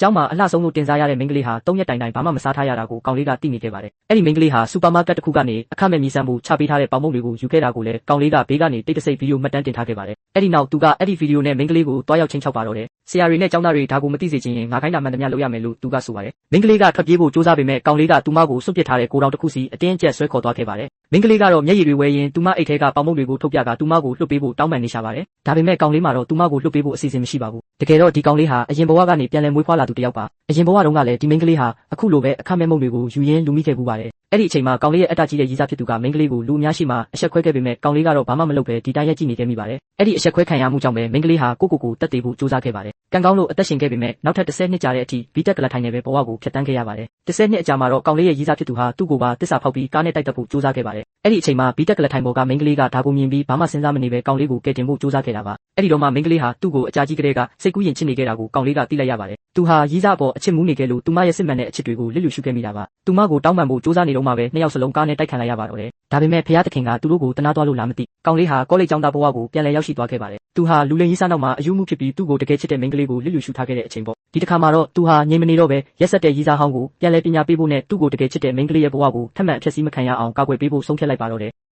ကျောင်းမှာအလှဆုံးလို့တင်စားရတဲ့မိန်းကလေးဟာ3ရက်တိုင်တိုင်ဘာမှမစားထားရတာကိုကောင်လေးကသိနေခဲ့ပါတယ်။အဲ့ဒီမိန်းကလေးဟာစူပါမားကတ်တစ်ခုကနေအခမဲ့မြည်စမ်းမှုချပေးထားတဲ့ပေါင်မုံတွေကိုယူခဲ့တာကိုလည်းကောင်လေးကဘေးကနေတိတ်တဆိတ်ဗီဒီယိုမှတ်တမ်းတင်ထားခဲ့ပါတယ်။အဲ့ဒီနောက်သူကအဲ့ဒီဗီဒီယိုနဲ့မိန်းကလေးကိုတွားရောက်ချင်းချောက်ပါတော့တယ်။ဆရာတွေနဲ့ကျောင်းသားတွေဒါကိုမသိစေချင်ရင်ငါခိုင်းတာမှန်သမျှလုပ်ရမယ်လို့သူကဆိုပါတယ်။မိန်းကလေးကထွက်ပြေးဖို့စူးစမ်းပေမဲ့ကောင်လေးကသူမကိုစွန့်ပစ်ထားတဲ့ကိုတောင်တစ်ခုစီအတင်းအကျပ်ဆွဲခေါ်သွားခဲ့ပါတယ်။မိန်းကလေးကတော့မျက်ရည်တွေဝဲရင်းသူမအိတ်ထဲကပေါင်မုံတွေကိုထုတ်ပြကသူမကိုလွှတ်ပေးဖို့တောင်းပန်နေရှာပါတယ်။ဒါပေမဲ့ကောင်လေးမှာတော့သူမကိုလွှတ်ပေးဖို့အစီအစဉ်မရှိပါဘူး။တကယ်တော့ဒီကောင်လေးဟာအရင်ဘဝကနေပြန်လည်မွေးဖွားလာသူတစ်ယောက်ပါ။အရင်ဘဝတုန်းကလည်းဒီမိန်းကလေးဟာအခုလိုပဲအခမဲ့မုံတွေကိုယူရင်းလူမိခဲ့ပူပါတယ်။အဲ့ဒီအချိန်မှာကောင်လေးရဲ့အတ္တကြီးတဲ့ရည်စားဖြစ်သူကမိန်းကလေးကိုလူအများရှိမှအဆက်ခွဲခဲ့ပေမဲ့ကောင်လေးကတော့ဘာမှမလုပ်ပဲဒီတိုင်းရက်ကြည့်နေခဲ့မိပါတယ်။အဲ့ဒီအဆက်ခွဲခံရမှုကြောင့်ပဲမိန်းကလေးဟာကိုတက်သေးဖို့စူးစမ်းခဲ့ပါတယ်။ကံကောင်းလို့အသက်ရှင်ခဲ့ပေမဲ့နောက်ထပ်10နှစ်ကြာတဲ့အထိဘီတက်ကလထိုင်နေပဲဘဝကိုဖျက်ဆီးခဲ့ရပါတယ်။10နှစ်အကြာမှာတော့ကောင်လေးရဲ့ရည်စားဖြစ်သူဟာသူ့ကိုပါတစ္ဆာဖောက်ပြီးကားနဲ့တိုက်တက်ဖို့စူးစမ်းခဲ့ပါတယ်။အဲ့ဒီအချိန်မှာဘီတက်ကလထိုင်ပေါ်ကမိန်းကလေးကဒါကိုမြင်ပြီးဘာမှစဉ်းစားမနေပဲကောင်လေးကိုကယ်တင်ဖို့စူးစမ်းခဲ့တာပါ။အဲ့ဒီတော့မှမိန်းကလေးဟာသူ့ကိုအကြာကြီးကလေးကစိတ်ကူးရင်ချစ်နေခဲ့တာကိုကောင်လေးကသိလိုက်ရပါတယ်။သူဟာရည်စားပေါ်အချစ်မူးနေခဲ့လို့သူမရဲ့စစ်မှန်တဲ့အချစ်တွေကိုလစ်လျူရှုခဲ့မိတာပါ။သူမကိုတောင်းပန်ဖို့စူးစမ်းနေတော့မှပဲနှစ်ယောက်စလုံးကားနဲ့တိုက်ခံလိုက်ရပါတော့တယ်။ဒါပေမဲ့ဖခင်သခင်ကသူတို့ကိုတနာသွားလို့လားမသိ။ကောင်လေးဟာကောလိပ်ကျောင်းသားဘဝကိုပြန်လည်ရောက်ရှိသွားခဲ့ပါတယ်။သူဟာလူလိမ်ကြီးစားနောက်မှာအယူမှုဖြစ်ပြီးသူ့ကိုတကယ်ချစ်တဲ့မိန်းကလေးကိုလစ်လျူရှုထားခဲ့တဲ့အချိန်ပေါ့။ဒီတစ်ခါမှာတော့သူဟာငြိမ်မနေတော့ပဲရက်ဆက်တဲ့ရည်စားဟောင်းကိုပြန်လည်ပညာပေးဖို့နဲ့သူ့ကိုတကယ်ချစ်တဲ့မိန်းကလေးရဲ့ဘဝကိုထပ်မံအဖြစ်စီးမခံရအောင်ကာကွယ်ပေးဖို့ဆုံးဖြတ်လိုက်ပါတော့တယ်။